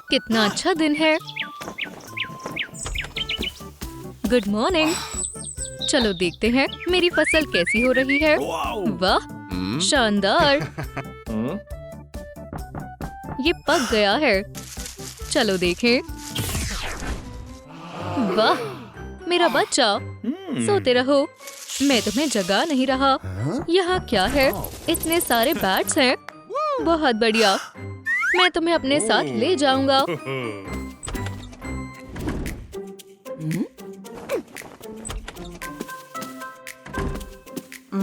कितना अच्छा दिन है। Good morning. चलो देखते हैं मेरी फसल कैसी हो रही है। वाह, शानदार। ये पक गया है। चलो देखें। वाह, मेरा बच्चा। सोते रहो, मैं तुम्हें जगा नहीं रहा। यहाँ क्या है? इतने सारे बैट्स हैं। बहुत बढ़िया, मैं तुम्हें अपने साथ ले जाऊंगा।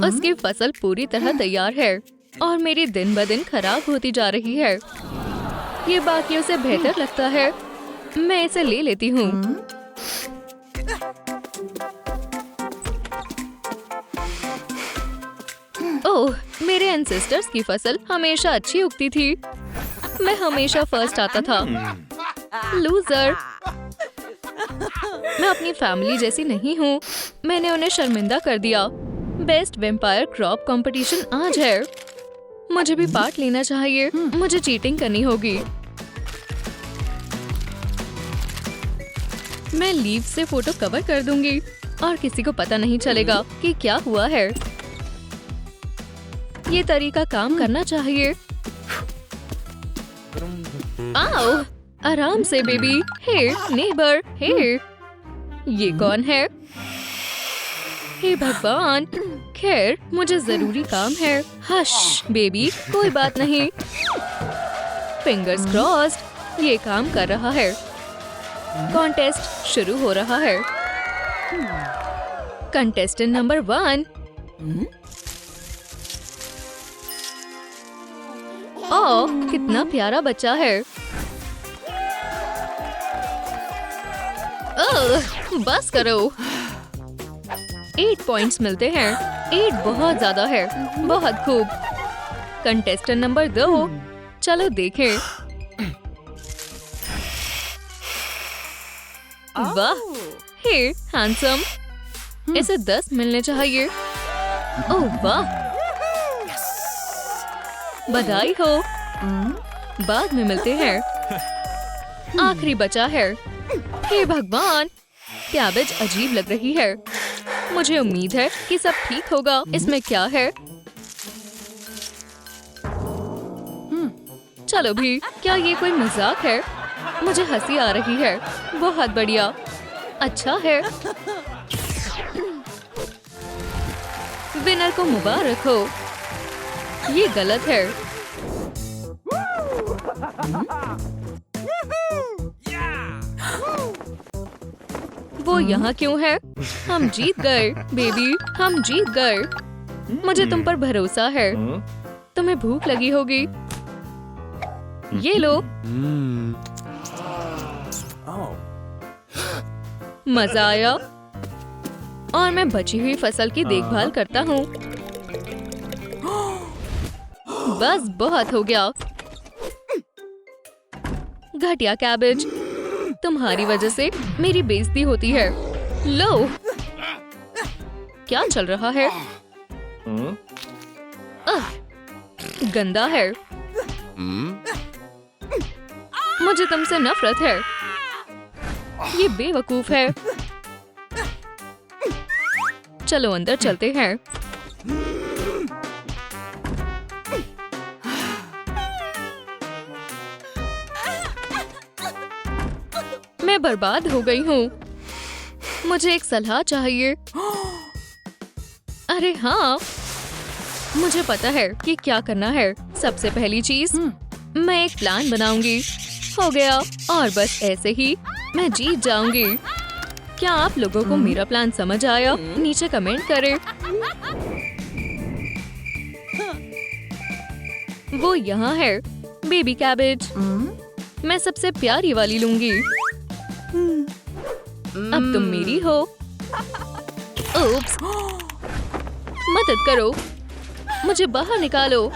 उसकी फसल पूरी तरह तैयार है और मेरी दिन ब दिन खराब होती जा रही है। ये बाकियों से बेहतर लगता है। मैं इसे ले लेती हूँ। ओह, मेरे एंसेस्टर्स की फसल हमेशा अच्छी उगती थी। मैं हमेशा फर्स्ट आता था। लूजर। मैं अपनी फैमिली जैसी नहीं हूँ। मैंने उन्हें शर्मिंदा कर दिया। बेस्ट वेम्पायर क्रॉप कंपटीशन आज है। मुझे भी पार्ट लेना चाहिए। मुझे चीटिंग करनी होगी। मैं लीव से फोटो कवर कर दूंगी और किसी को पता नहीं चलेगा कि क्या हुआ है। ये तरीका काम करना चाहिए। आओ, आराम से बेबी। हे नेबर, हे। ये कौन है? हे भगवान। खैर, मुझे जरूरी काम है। हश बेबी, कोई बात नहीं। फिंगर्स क्रॉस्ड, ये काम कर रहा है। कॉन्टेस्ट शुरू हो रहा है। Contestant number 1। ओह, कितना प्यारा बच्चा है। ओह, बस करो। 8 पॉइंट्स मिलते हैं। 8 बहुत ज्यादा है। बहुत खूब। Contestant number 2। चलो देखें। वाह, हे हैंडसम। इसे 10 मिलने चाहिए। ओह वाह, बधाई हो। बाद में मिलते हैं। आखिरी बचा है। हे भगवान, कैबेज अजीब लग रही है। मुझे उम्मीद है कि सब ठीक होगा। इसमें क्या है? चलो भी, क्या ये कोई मजाक है? मुझे हंसी आ रही है। बहुत बढ़िया, अच्छा है। विनर को मुबारक हो। ये गलत है। वो यहाँ क्यों है? हम जीत गए बेबी, हम जीत गए। मुझे तुम पर भरोसा है। तुम्हें भूख लगी होगी। ये लो। मजा आया। और मैं बची हुई फसल की देखभाल करता हूँ। बस बहुत हो गया। घटिया कैबेज, तुम्हारी वजह से मेरी बेइज्जती होती है। लो, क्या चल रहा है? गंदा है। मुझे तुमसे नफरत है। ये बेवकूफ है। चलो अंदर चलते हैं। मैं बर्बाद हो गई हूँ। मुझे एक सलाह चाहिए। अरे हाँ, मुझे पता है कि क्या करना है। सबसे पहली चीज, मैं एक प्लान बनाऊंगी। हो गया। और बस ऐसे ही मैं जीत जाऊंगी। क्या आप लोगों को मेरा प्लान समझ आया? नीचे कमेंट करें। वो यहाँ है, बेबी कैबेज। मैं सबसे प्यारी वाली लूंगी। अब तुम मेरी हो। ओप्स, मदद करो, मुझे बाहर निकालो।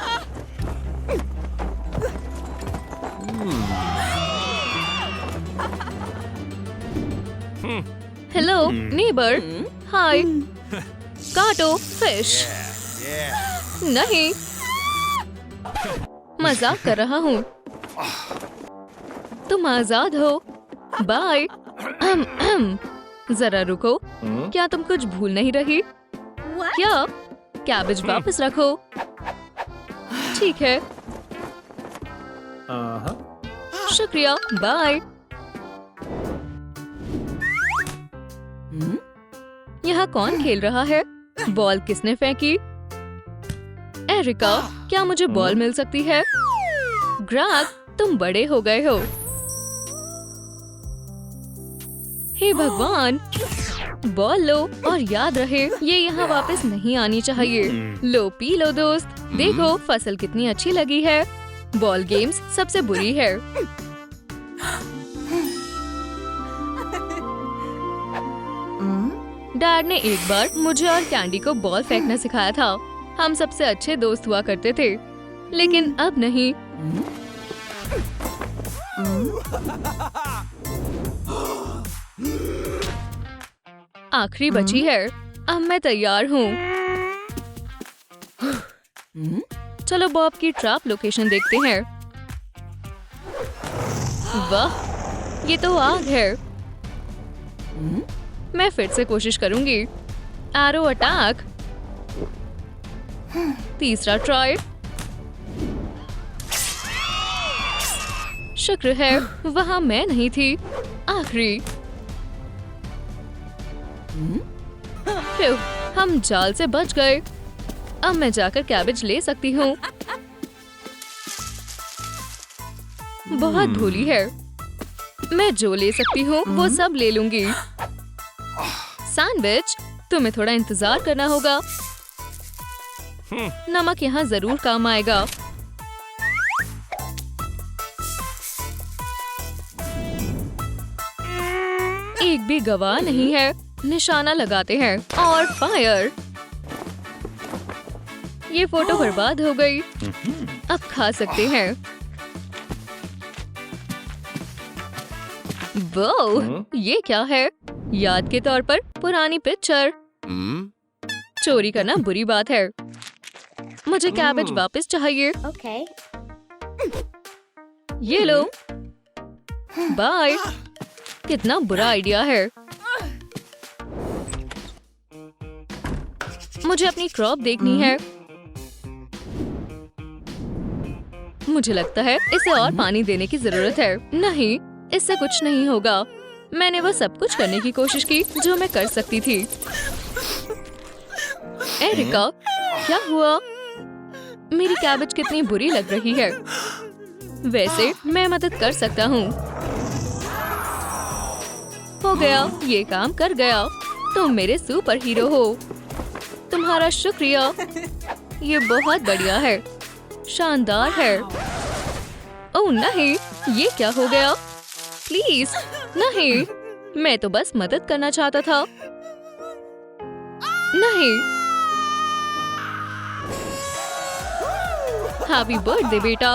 हेलो नेबर, हाय। काटो फिश। नहीं, मजाक कर रहा हूँ। तुम आजाद हो। बाय। जरा रुको, क्या तुम कुछ भूल नहीं रही? क्या? कैबेज वापस रखो। ठीक है, शुक्रिया, बाय। यहाँ कौन खेल रहा है? बॉल किसने फेंकी? एरिका, क्या मुझे बॉल मिल सकती है? ग्रैग, तुम बड़े हो गए हो। हे भगवान, बॉल लो और याद रहे ये यहाँ वापस नहीं आनी चाहिए। लो पी लो दोस्त, देखो फसल कितनी अच्छी लगी है। बॉल गेम्स सबसे बुरी है। डैड ने एक बार मुझे और कैंडी को बॉल फेंकना सिखाया था। हम सबसे अच्छे दोस्त हुआ करते थे, लेकिन अब नहीं। आखिरी बची है। अब मैं तैयार हूँ। चलो बॉब की ट्रैप लोकेशन देखते हैं। वाह, ये तो आग है। मैं फिर से कोशिश करूंगी। Arrow attack. तीसरा ट्राई। शुक्र है वहां मैं नहीं थी। आखिरी। हम जाल से बच गए। अब मैं जाकर कैबेज ले सकती हूँ। बहुत धूली है। मैं जो ले सकती हूँ वो सब ले लूंगी। सैंडविच, तुम्हें थोड़ा इंतजार करना होगा। नमक यहाँ जरूर काम आएगा। एक भी गवाह नहीं है। निशाना लगाते हैं और फायर। ये फोटो बर्बाद हो गई। अब खा सकते हैं। वो ये क्या है? याद के तौर पर पुरानी पिक्चर। चोरी करना बुरी बात है। मुझे कैबेज वापस चाहिए। ये लो। बाय। कितना बुरा आइडिया है। मुझे अपनी क्रॉप देखनी है। मुझे लगता है इसे और पानी देने की जरूरत है। नहीं, इससे कुछ नहीं होगा। मैंने वो सब कुछ करने की कोशिश की जो मैं कर सकती थी। एरिका, क्या हुआ? मेरी कैबेज कितनी बुरी लग रही है। वैसे मैं मदद कर सकता हूँ। हो गया, ये काम कर गया। तुम मेरे सुपर हीरो हो। तुम्हारा शुक्रिया। ये बहुत बढ़िया है। शानदार है। ओह नहीं, ये क्या हो गया? प्लीज नहीं, मैं तो बस मदद करना चाहता था। नहीं। हैप्पी बर्थडे बेटा।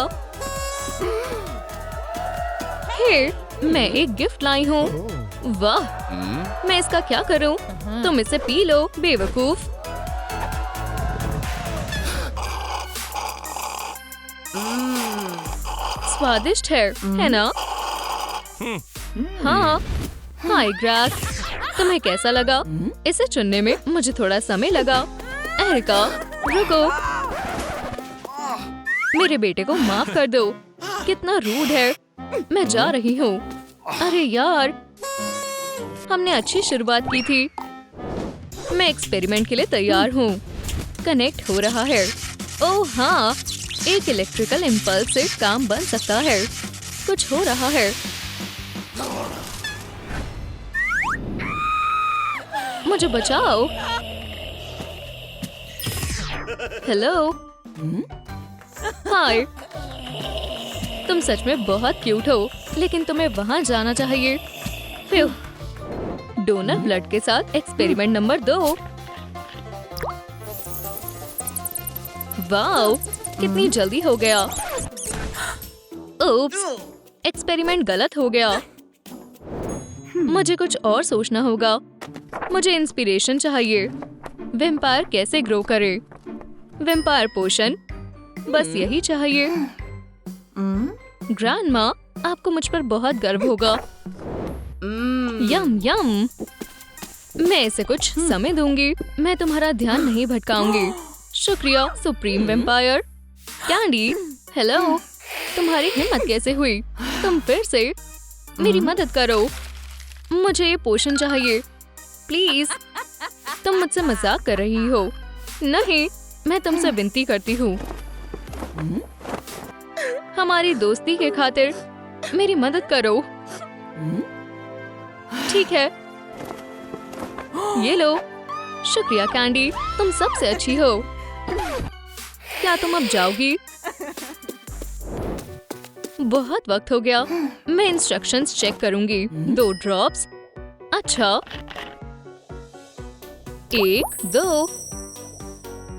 हे, मैं एक गिफ्ट लाई हूँ। वाह, मैं इसका क्या करूँ? तुम इसे पी लो बेवकूफ। स्वादिष्ट है ना? हाँ। हाय ग्रैग, तुम्हें कैसा लगा? इसे चुनने में मुझे थोड़ा समय लगा। एरिका, रुको। मेरे बेटे को माफ कर दो। कितना रूड है। मैं जा रही हूँ। अरे यार, हमने अच्छी शुरुआत की थी। मैं एक्सपेरिमेंट के लिए तैयार हूँ। कनेक्ट हो रहा है। ओह हाँ, एक इलेक्ट्रिकल इम्पल्स से काम बन सकता है। कुछ हो रहा है। मुझे बचाओ। हेलो। हाय। तुम सच में बहुत क्यूट हो, लेकिन तुम्हें वहां जाना चाहिए। डोनर ब्लड के साथ एक्सपेरिमेंट नंबर 2। वाओ, कितनी जल्दी हो गया। ओप्स, एक्सपेरिमेंट गलत हो गया। मुझे कुछ और सोचना होगा। मुझे इंस्पिरेशन चाहिए। वैम्पायर कैसे ग्रो करे? वैम्पायर पोशन, बस यही चाहिए। ग्रैंडमा, आपको मुझ पर बहुत गर्व होगा। यम यम। मैं इसे कुछ समय दूंगी। मैं तुम्हारा ध्यान नहीं भटकाऊंगी। शुक्रिया सुप्रीम वेम्पायर। Candy, hello. तुम्हारी हिम्मत कैसे हुई? तुम फिर से मेरी मदद करो। मुझे ये पोषण चाहिए प्लीज। तुम मुझसे मजाक कर रही हो। नहीं, मैं तुमसे विनती करती हूँ। हमारी दोस्ती के खातिर मेरी मदद करो। ठीक है, ये लो। शुक्रिया कैंडी, तुम सबसे अच्छी हो। क्या तुम अब जाओगी? बहुत वक्त हो गया। मैं इंस्ट्रक्शंस चेक करूंगी। 2 ड्रॉप्स। अच्छा, 1 2।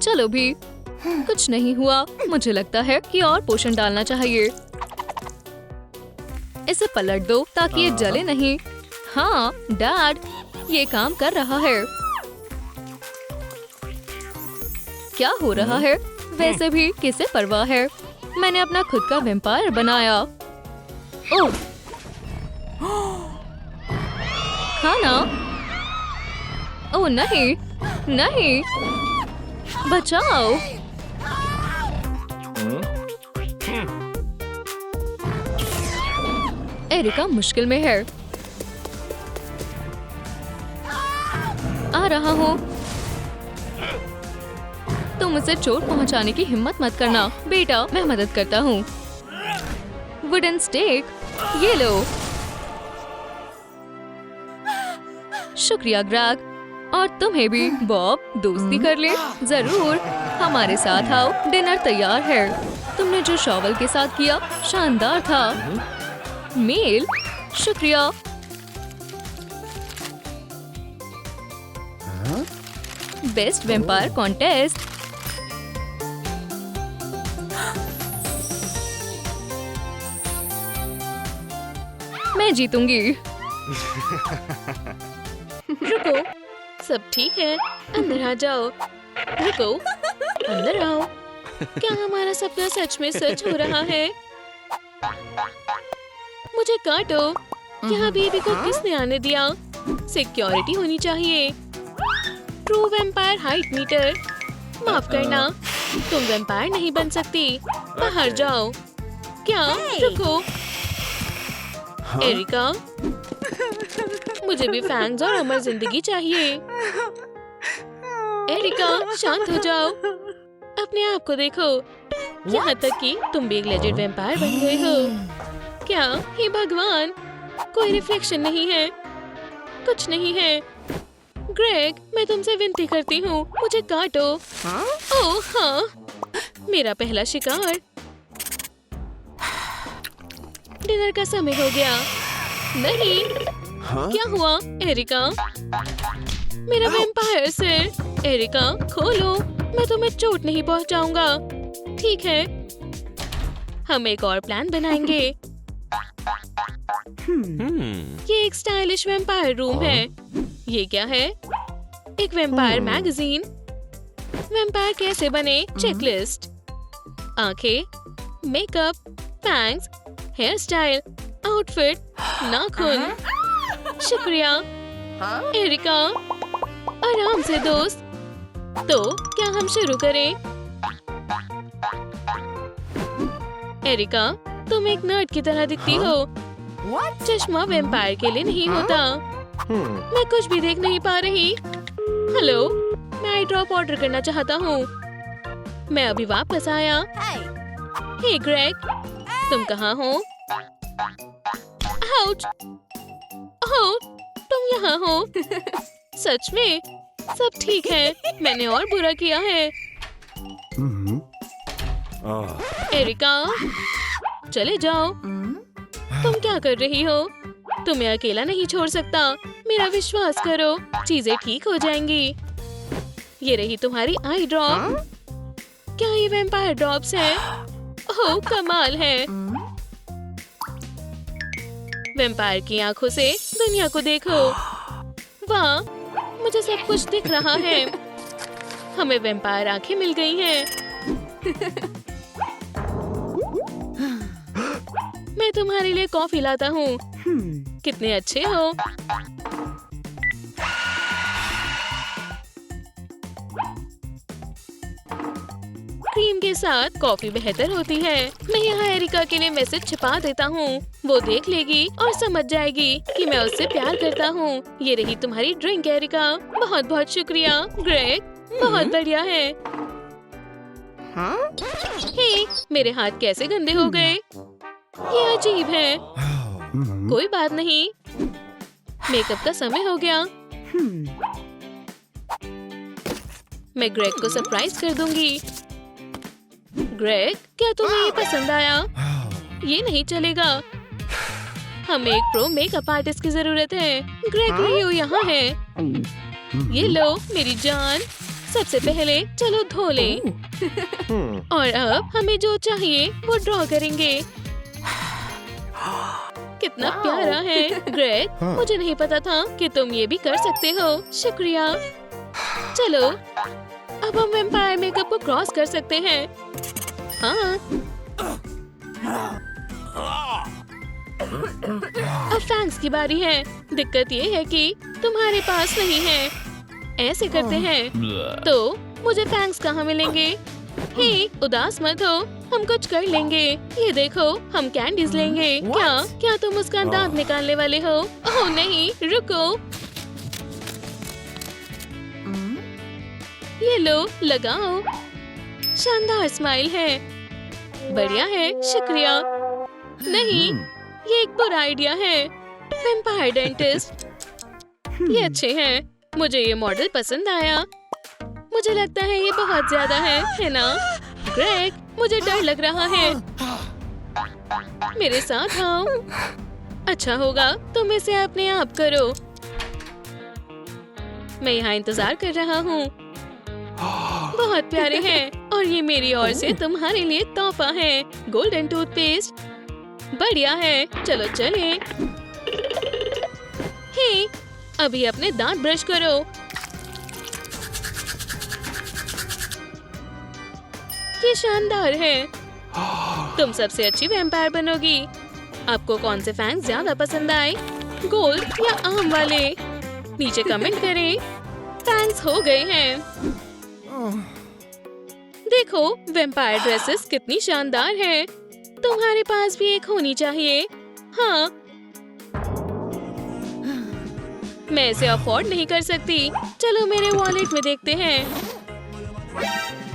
चलो भी, कुछ नहीं हुआ। मुझे लगता है कि और पोषण डालना चाहिए। इसे पलट दो ताकि ये जले नहीं। हाँ डैड, ये काम कर रहा है। क्या हो रहा है? वैसे भी किसे परवाह है? मैंने अपना खुद का वेम्पायर बनाया। ओह, खाना। ओह नहीं, नहीं, बचाओ। एरिका मुश्किल में है। आ रहा हूँ। तुम उसे चोट पहुंचाने की हिम्मत मत करना बेटा। मैं मदद करता हूँ। वुडन स्टेक, ये लो। शुक्रिया ग्रैग। और तुम्हें भी बॉब। दोस्ती कर ले। जरूर, हमारे साथ आओ। डिनर तैयार है। तुमने जो शॉवल के साथ किया शानदार था। मेल, शुक्रिया। Best vampire contest. मैं जीतूंगी। रुको, सब ठीक है। अंदर आ जाओ। रुको, अंदर आओ। क्या हमारा सपना सच में सच हो रहा है? मुझे काटो। यहाँ बेबी को किसने आने दिया? सिक्योरिटी होनी चाहिए। True vampire height metre. माफ करना, तुम वेम्पायर नहीं बन सकती। बाहर जाओ। क्या? रुको। एरिका, मुझे भी फैंग्स और अमर जिंदगी चाहिए। एरिका, शांत हो जाओ। अपने आप को देखो। यहाँ तक कि तुम भी एक लेजेंड वेम्पायर बन गए हो। क्या? हे भगवान, कोई रिफ्लेक्शन नहीं है। कुछ नहीं है। ग्रेग, मैं तुमसे विनती करती हूँ, मुझे काटो। ओह हाँ, मेरा पहला शिकार। डिनर का समय हो गया। नहीं, क्या हुआ? एरिका, मेरा वेम्पायर सिर। एरिका, खोलो। मैं तुम्हें चोट नहीं पहुंचाऊंगा। ठीक है, हम एक और प्लान बनाएंगे। ये एक स्टाइलिश वेम्पायर रूम है। ये क्या है? एक वेम्पायर मैगजीन। वेम्पायर कैसे बने? चेकलिस्ट। आंखें, makeup, fangs, hair style, outfit, नाखून। शुक्रिया एरिका। आराम से दोस्त। तो क्या हम शुरू करें? एरिका, तुम एक नर्ड की तरह दिखती हो। चश्मा वेम्पायर के लिए नहीं होता। मैं कुछ भी देख नहीं पा रही। हेलो, मैं आई ड्रॉप ऑर्डर करना चाहता हूँ। मैं अभी वापस आया। हे ग्रेग, तुम कहाँ हो? आउच! ओह, तुम यहाँ हो? सच में? सब ठीक है। मैंने और बुरा किया है। एरिका, चले जाओ। तुम क्या कर रही हो? तुम्हें अकेला नहीं छोड़ सकता। मेरा विश्वास करो, चीजें ठीक हो जाएंगी। ये रही तुम्हारी आई ड्रॉप। क्या ये वेम्पायर ड्रॉप्स हैं? ओह, कमाल है। वेम्पायर की आंखों से दुनिया को देखो। वाह, मुझे सब कुछ दिख रहा है। हमें वेम्पायर आंखें मिल गई हैं। मैं तुम्हारे लिए कॉफी लाता हूँ। कितने अच्छे हो। क्रीम के साथ कॉफी बेहतर होती है। मैं यहाँ एरिका के लिए मैसेज छिपा देता हूँ। वो देख लेगी और समझ जाएगी कि मैं उससे प्यार करता हूँ। ये रही तुम्हारी ड्रिंक एरिका। बहुत बहुत शुक्रिया ग्रेग, बहुत बढ़िया है। हे, मेरे हाथ कैसे गंदे हो गए? ये अजीब है। कोई बात नहीं, मेकअप का समय हो गया। मैं ग्रेग को सरप्राइज कर दूंगी। ग्रेग, क्या तुम्हें ये पसंद आया? ये नहीं चलेगा। हमें एक प्रो मेकअप आर्टिस्ट की जरूरत है। ग्रेग लियो यहाँ है। ये लो मेरी जान। सबसे पहले चलो धो लें। और अब हमें जो चाहिए वो ड्रॉ करेंगे। कितना प्यारा है ग्रेग। मुझे नहीं पता था कि तुम ये भी कर सकते हो। शुक्रिया। चलो अब हम वैम्पायर मेकअप को क्रॉस कर सकते हैं। हाँ। अब फैंक्स की बारी है। दिक्कत ये है कि तुम्हारे पास नहीं है। ऐसे करते हैं तो मुझे फैंक्स कहाँ मिलेंगे? हे, उदास मत हो, हम कुछ कर लेंगे। ये देखो, हम कैंडीज लेंगे। क्या तुम उसका दांत निकालने वाले हो? ओह नहीं, रुको। ये लो, लगाओ। शानदार स्माइल है। बढ़िया है, शुक्रिया। नहीं, ये एक बुरा आइडिया है। Vampire dentist. ये अच्छे हैं। मुझे ये मॉडल पसंद आया। मुझे लगता है ये बहुत ज्यादा है ना? ग्रेग, मुझे डर लग रहा है। मेरे साथ आओ। अच्छा होगा तुम इसे अपने आप करो। मैं यहाँ इंतजार कर रहा हूँ। बहुत प्यारे हैं और ये मेरी ओर से तुम्हारे लिए तोहफा है। Golden toothpaste. बढ़िया है, चलो चलें। हे, अभी अपने दांत ब्रश करो। ये शानदार है। तुम सबसे अच्छी वैम्पायर बनोगी। आपको कौन से फैंक्स ज्यादा पसंद आए, गोल्ड या आम वाले? नीचे कमेंट करें। फैंक्स हो गए हैं। देखो, वैम्पायर ड्रेसेस कितनी शानदार है। तुम्हारे पास भी एक होनी चाहिए। हाँ, मैं इसे अफोर्ड नहीं कर सकती। चलो मेरे वॉलेट में देखते हैं।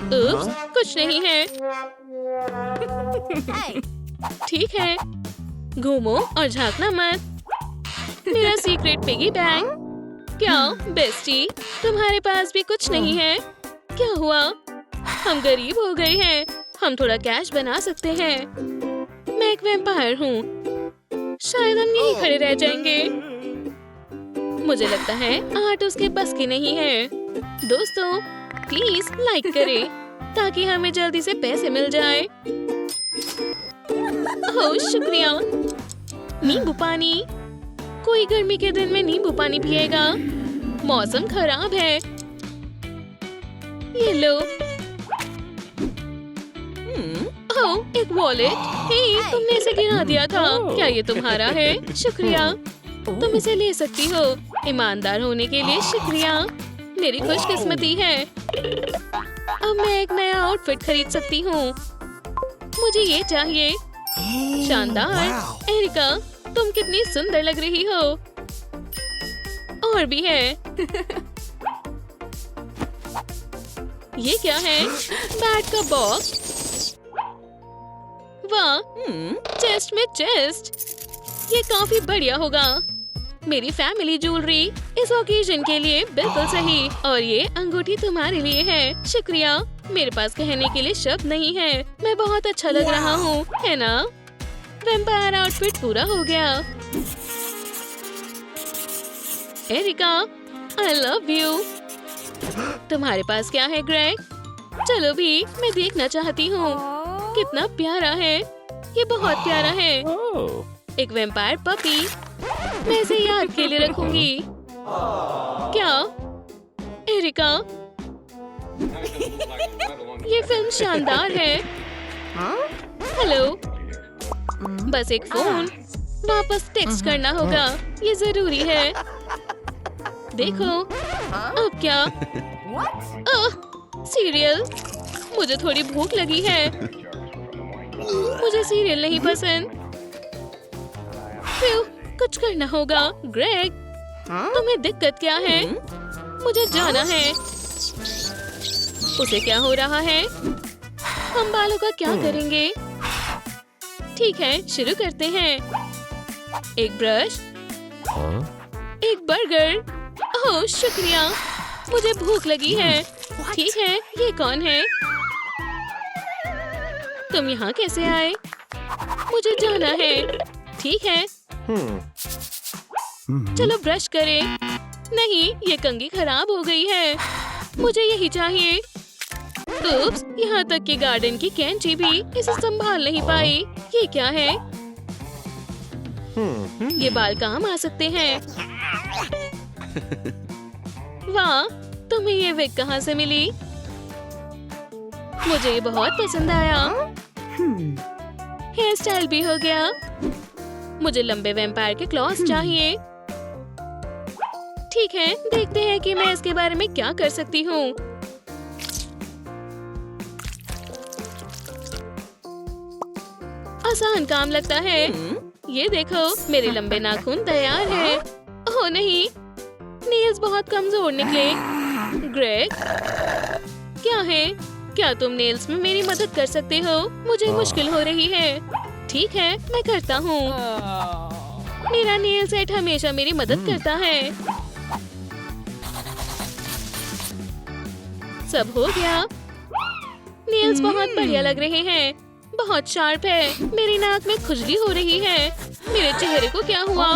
उप्स, कुछ नहीं है। ठीक है, घूमो और झांकना मत। मेरा सीक्रेट पिगी बैंक। क्या बेस्टी, तुम्हारे पास भी कुछ नहीं है? क्या हुआ? हम गरीब हो गए हैं। हम थोड़ा कैश बना सकते हैं। मैं एक वैम्पायर हूँ। शायद हम यहीं खड़े रह जाएंगे। मुझे लगता है आर्ट उसके बस की नहीं है। दोस्तों, प्लीज लाइक करें ताकि हमें जल्दी से पैसे मिल जाए। ओह शुक्रिया। नींबू पानी। कोई गर्मी के दिन में नींबू पानी पिएगा? मौसम खराब है। ये लो। ओह, एक वॉलेट। हे, तुमने इसे गिरा दिया था। क्या ये तुम्हारा है? शुक्रिया। तुम इसे ले सकती हो। ईमानदार होने के लिए शुक्रिया। मेरी खुशकिस्मती है। अब मैं एक नया आउटफिट खरीद सकती हूँ। मुझे ये चाहिए। शानदार। एरिका, तुम कितनी सुंदर लग रही हो। और भी है। ये क्या है? बैट का बॉक्स। वाह, चेस्ट में चेस्ट। ये काफी बढ़िया होगा। मेरी फैमिली ज्वेलरी इस ओकेजन के लिए बिल्कुल सही। और ये अंगूठी तुम्हारे लिए है। शुक्रिया। मेरे पास कहने के लिए शब्द नहीं है। मैं बहुत अच्छा लग रहा हूँ, है ना? वैम्पायर आउटफिट पूरा हो गया। Erika, I love you। तुम्हारे पास क्या है ग्रेग? चलो भी, मैं देखना चाहती हूँ। कितना प्यारा है। ये बहुत प्यारा है। एक वैम्पायर पपी। मैं इसे याद के लिए रखूंगी। क्या एरिका? ये फिल्म शानदार है। हेलो। बस एक फोन वापस टेक्स्ट करना होगा, ये जरूरी है। देखो अब क्या? सीरियल, मुझे थोड़ी भूख लगी है। मुझे सीरियल नहीं पसंद। कुछ करना होगा। ग्रेग, तुम्हें दिक्कत क्या है? मुझे जाना है। उसे क्या हो रहा है? हम बालों का क्या करेंगे? ठीक है, शुरू करते हैं। एक ब्रश, एक बर्गर। ओह शुक्रिया, मुझे भूख लगी है। ठीक है, ये कौन है? तुम यहाँ कैसे आए? मुझे जाना है। ठीक है, चलो ब्रश करें। नहीं, ये कंघी खराब हो गई है। मुझे यही चाहिए। उप्स, यहाँ तक कि गार्डन की कैंची भी इसे संभाल नहीं पाई। ये क्या है? ये बाल काम आ सकते हैं। वाह, तुम्हें ये विग कहाँ से मिली? मुझे ये बहुत पसंद आया। हेयर स्टाइल भी हो गया। मुझे लंबे वैम्पायर के क्लॉज चाहिए। ठीक है, देखते हैं कि मैं इसके बारे में क्या कर सकती हूँ। आसान काम लगता है। ये देखो, मेरे लंबे नाखून तैयार हैं। ओह नहीं, नेल्स बहुत कमजोर निकले। ग्रेग, क्या है? क्या तुम नेल्स में मेरी मदद कर सकते हो? मुझे मुश्किल हो रही है। ठीक है, मैं करता हूँ। मेरा नेल सेट हमेशा मेरी मदद करता है। सब हो गया। नेल्स बहुत बढ़िया लग रहे हैं। बहुत शार्प है। मेरी नाक में खुजली हो रही है। मेरे चेहरे को क्या हुआ?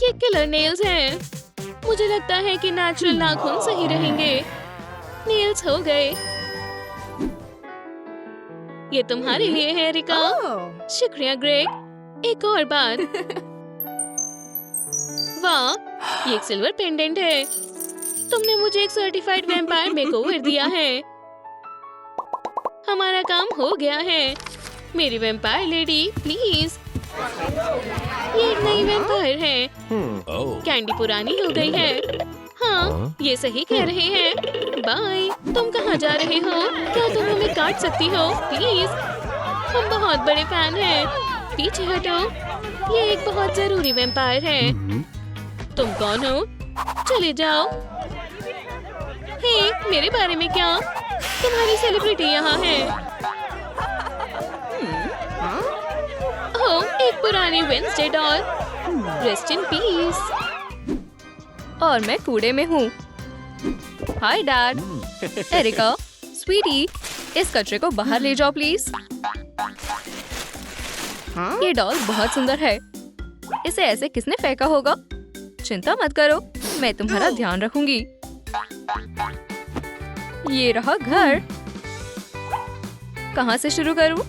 ये किलर नेल्स हैं। मुझे लगता है कि नेचुरल नाखून सही रहेंगे। नेल्स हो गए। ये तुम्हारे लिए है रिका। शुक्रिया ग्रेग। एक और बात। वाह, ये एक सिल्वर पेंडेंट है। तुमने मुझे एक सर्टिफाइड वैम्पायर मेकओवर दिया है। हमारा काम हो गया है। मेरी वैम्पायर लेडी, प्लीज। ये एक नई वैम्पायर है। कैंडी पुरानी हो गई है। हाँ, ये सही कह रहे हैं। बाय। तुम कहाँ जा रहे हो? क्या तुम हमें काट सकती हो? प्लीज, हम बहुत बड़े फैन हैं। पीछे हटो। ये एक बहुत जरूरी वैम्पायर है। तुम कौन हो? चले जाओ। हे, मेरे बारे में क्या? तुम्हारी सेलिब्रिटी यहाँ है। ओह, एक पुरानी Wednesday doll. Rest in peace. और मैं कूड़े में हूँ। Hi dad. एरिका, स्वीटी, इस कचरे को बाहर ले जाओ प्लीज। ये डॉल बहुत सुंदर है। इसे ऐसे किसने फेंका होगा? चिंता मत करो, मैं तुम्हारा ध्यान रखूंगी। ये रहा घर। कहाँ से शुरू करूँ?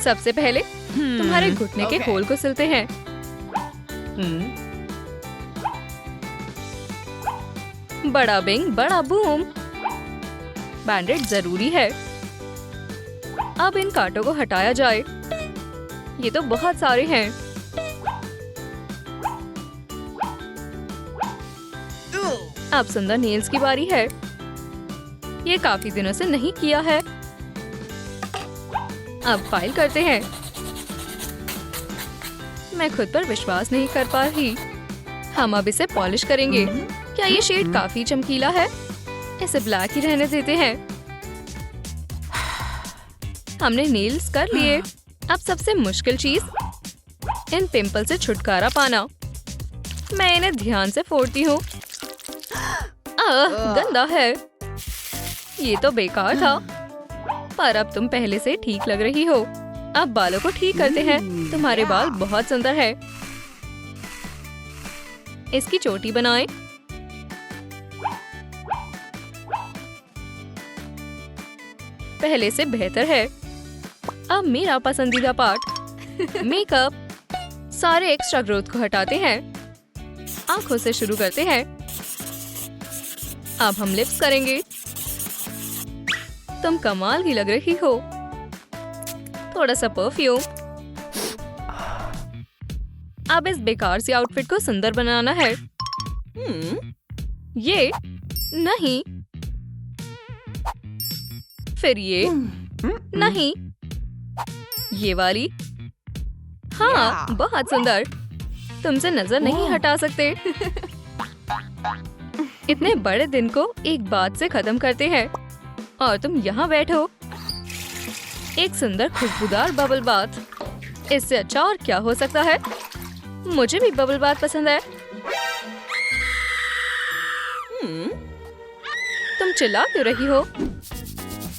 सबसे पहले तुम्हारे घुटने के होल को सिलते हैं। बड़ा बिंग बड़ा बूम। बैंडेड जरूरी है। अब इन कांटों को हटाया जाए। ये तो बहुत सारे हैं। अब सुंदर नेल्स की बारी है। ये काफी दिनों से नहीं किया है। अब फाइल करते हैं। मैं खुद पर विश्वास नहीं कर पा रही। हम अब इसे पॉलिश करेंगे। क्या ये शेड काफी चमकीला है? इसे ब्लैक ही रहने देते हैं। हमने नेल्स कर लिए। अब सबसे मुश्किल चीज, इन पिंपल से छुटकारा पाना। मैं इन्हें ध्यान से फोड़ती हूँ। गंदा है। ये तो बेकार था। पर अब तुम पहले से ठीक लग रही हो। अब बालों को ठीक करते हैं। तुम्हारे बाल बहुत सुंदर है। इसकी चोटी बनाएं। पहले से बेहतर है। अब मेरा पसंदीदा पार्ट, मेकअप। सारे एक्स्ट्रा ग्रोथ को हटाते हैं। आंखों से शुरू करते हैं। अब हम लिप्स करेंगे। तुम कमाल की लग रही हो। थोड़ा सा परफ्यूम। अब इस बेकार सी आउटफिट को सुंदर बनाना है। ये नहीं, फिर ये नहीं, ये वाली हाँ, बहुत सुंदर। तुमसे नजर नहीं हटा सकते। इतने बड़े दिन को एक बात से खत्म करते हैं और तुम यहाँ बैठो। एक सुंदर खुशबूदार बबल बाथ। इससे अच्छा और क्या हो सकता है? मुझे भी बबल बाथ पसंद है। तुम चिल्ला क्यों रही हो?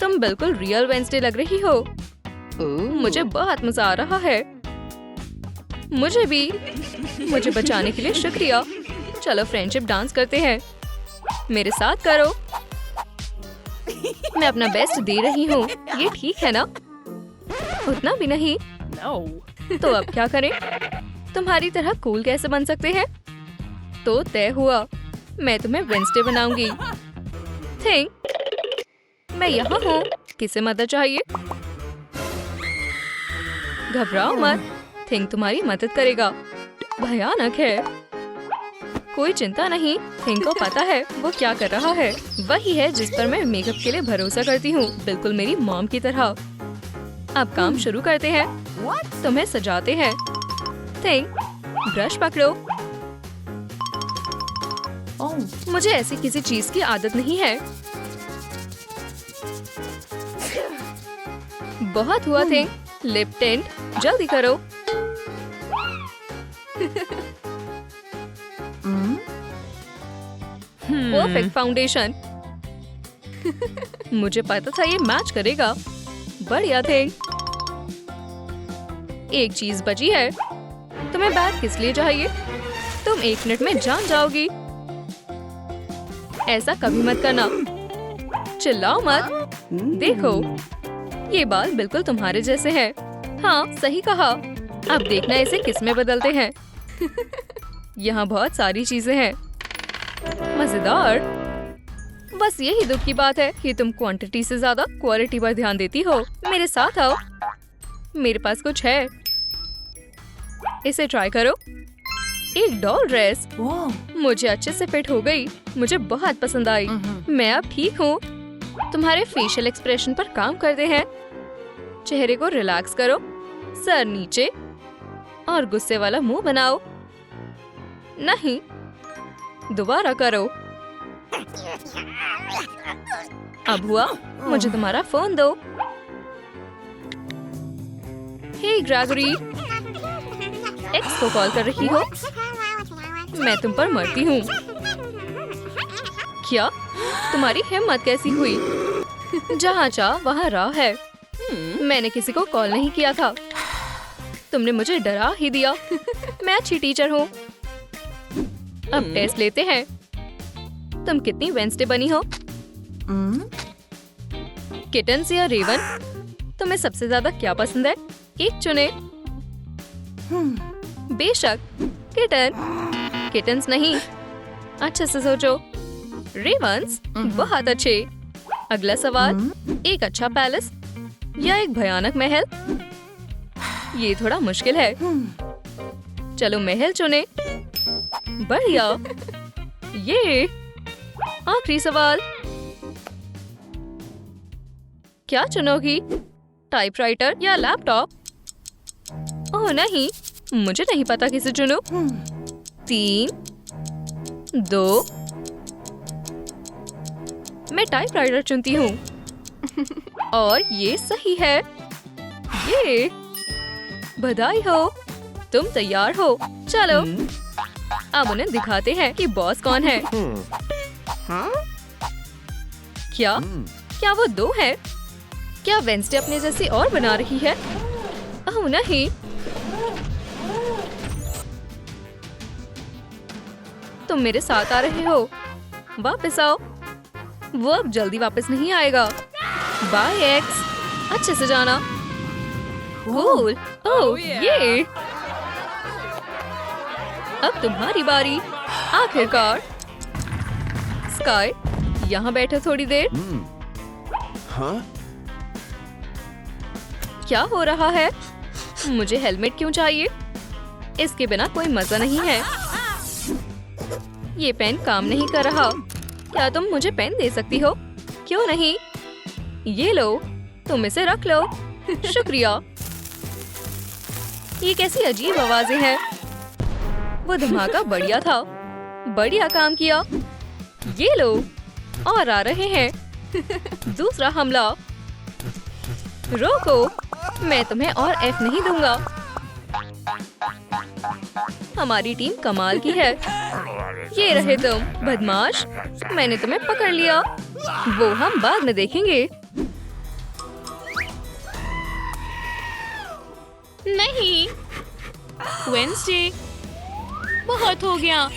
तुम बिल्कुल रियल वेंसडे लग रही हो। मुझे बहुत मजा आ रहा है। मुझे भी। मुझे बचाने के लिए शुक्रिया। चलो फ्रेंडशिप डांस करते हैं। मेरे साथ करो। मैं अपना बेस्ट दे रही हूँ। ये ठीक है ना? उतना भी नहीं। तो अब क्या करें? तुम्हारी तरह कूल कैसे बन सकते हैं? तो तय हुआ, मैं तुम्हें वेंसडे बनाऊंगी। थिंक, मैं यहाँ हूँ। किसे मदद चाहिए? घबराओ मत। थिंक तुम्हारी मदद करेगा। भयानक है। कोई चिंता नहीं। थिंक को पता है वो क्या कर रहा है। वही है जिस पर मैं मेकअप के लिए भरोसा करती हूँ, बिल्कुल मेरी मॉम की तरह। अब काम शुरू करते हैं। तुम्हें सजाते हैं। थिंक, ब्रश पकड़ो। मुझे ऐसी किसी चीज की आदत नहीं है। बहुत हुआ थिंक। लिप टिंट, जल्दी करो। Perfect foundation. मुझे पता था ये मैच करेगा। बढ़िया थिंक। एक चीज बची है। तुम्हें बैग किस लिए चाहिए? तुम 1 मिनट में जान जाओगी। ऐसा कभी मत करना। चिल्लाओ मत। देखो, ये बाल बिल्कुल तुम्हारे जैसे हैं। हाँ, सही कहा। अब देखना इसे किस में बदलते हैं। यहाँ बहुत सारी चीजें हैं। मजेदार। बस यही दुख की बात है कि तुम क्वांटिटी से ज्यादा क्वालिटी पर ध्यान देती हो। मेरे साथ आओ। मेरे पास कुछ है। इसे ट्राई करो। एक डॉल ड्रेस। मुझे अच्छे से फिट हो गई। मुझे बहुत पसंद आई। मैं अब ठीक हूँ। तुम्हारे फेशियल एक्सप्रेशन पर काम करते हैं। चेहरे को रिलैक्स करो। सर नीचे और गुस्से वाला मुंह बनाओ। नहीं, दोबारा करो। अब हुआ? मुझे तुम्हारा फोन दो। हे ग्रेगोरी, एक्स को कॉल कर रही हो? मैं तुम पर मरती हूँ। क्या? तुम्हारी हिम्मत कैसी हुई? जहाँ चाह वहाँ राह है। मैंने किसी को कॉल नहीं किया था। तुमने मुझे डरा ही दिया। मैं अच्छी टीचर हूँ। अब टेस्ट लेते हैं। तुम कितनी वेंसडे बनी हो? किटन्स या रेवन? तुम्हें सबसे ज्यादा क्या पसंद है? एक चुने। बेशक किटन। किटन्स नहीं। अच्छे से सोचो। रेवंस बहुत अच्छे। अगला सवाल, एक अच्छा पैलेस या एक भयानक महल? ये थोड़ा मुश्किल है। चलो महल चुने। बढ़िया। ये आखिरी सवाल, क्या चुनोगी? टाइपराइटर या लैपटॉप? ओह नहीं, मुझे नहीं पता किसे चुनो। 3, 2, मैं टाइपराइटर चुनती हूँ। और ये सही है। ये बधाई हो, तुम तैयार हो। चलो अब उन्हें दिखाते हैं कि बॉस कौन है। क्या वो 2 है? क्या वेंसडे अपने जैसी और बना रही है? ओह नहीं, तुम मेरे साथ आ रहे हो। वापस आओ। वो अब जल्दी वापस नहीं आएगा। बाय एक्स, अच्छे से जाना। कूल। ओह ये, अब तुम्हारी बारी। आखिरकार। स्काई, यहाँ बैठो थोड़ी देर। क्या हो रहा है? मुझे हेलमेट क्यों चाहिए? इसके बिना कोई मजा नहीं है। ये पेन काम नहीं कर रहा। क्या तुम मुझे पेन दे सकती हो? क्यों नहीं? ये लो, तुम इसे रख लो। शुक्रिया। ये कैसी अजीब आवाजें हैं। वो धमाका बढ़िया था। बढ़िया काम किया। ये लो, और आ रहे हैं। दूसरा हमला। रोको, मैं तुम्हें और एफ नहीं दूंगा। हमारी टीम कमाल की है। ये रहे तुम, बदमाश। मैंने तुम्हें पकड़ लिया। वो हम बाद में देखेंगे। नहीं, वेडनेसडे, बहुत हो गया।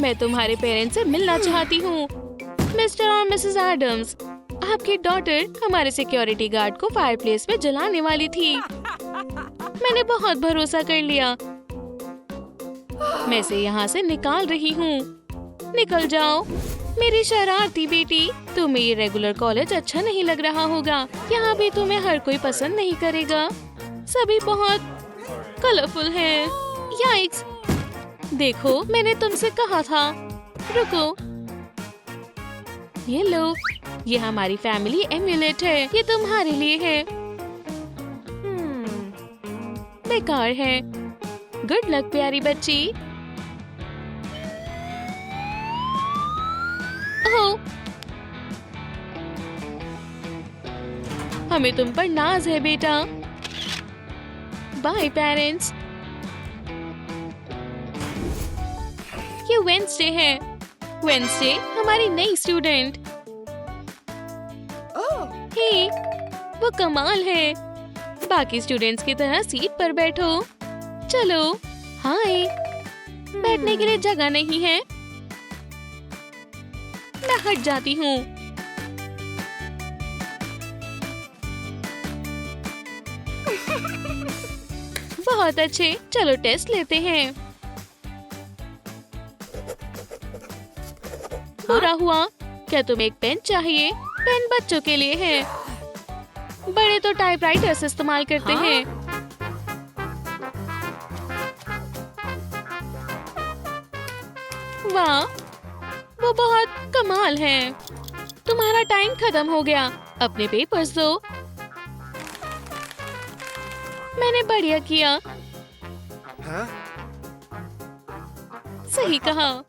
मैं तुम्हारे पेरेंट्स से मिलना चाहती हूँ। मिस्टर और मिसेस एडम्स, आपकी डॉटर हमारे सिक्योरिटी गार्ड को फायरप्लेस में जलाने वाली थी। मैंने बहुत भरोसा कर लिया। मैं इसे यहाँ से निकाल रही हूँ। निकल जाओ, मेरी शरारती बेटी। तुम्हें ये रेगुलर कॉलेज अच्छा नहीं लग रहा होगा। यहाँ भी तुम्हें हर कोई पसंद नहीं करेगा। सभी बहुत कलरफुल हैं। याइक्स! देखो, मैंने तुमसे कहा था। रुको, ये लो, ये हमारी फैमिली एम्यूलेट है। ये तुम्हारे लिए है। बेकार है। गुड लक प्यारी बच्ची। ओह, हमें तुम पर नाज है बेटा। Bye parents. ये वेडनेसडे है। वेडनेसडे हमारी नई स्टूडेंट। हे, वो कमाल है। बाकी स्टूडेंट्स की तरह सीट पर बैठो। चलो, हाय। बैठने के लिए जगह नहीं है। मैं हट जाती हूँ। बहुत अच्छे, चलो टेस्ट लेते हैं। बुरा हुआ। क्या तुम्हें एक पेन चाहिए? पेन बच्चों के लिए है। बड़े तो टाइपराइटर से इस्तेमाल करते हैं। वाह, वो बहुत कमाल है। तुम्हारा टाइम खत्म हो गया। अपने पेपर्स दो। मैंने बढ़िया किया। सही कहा।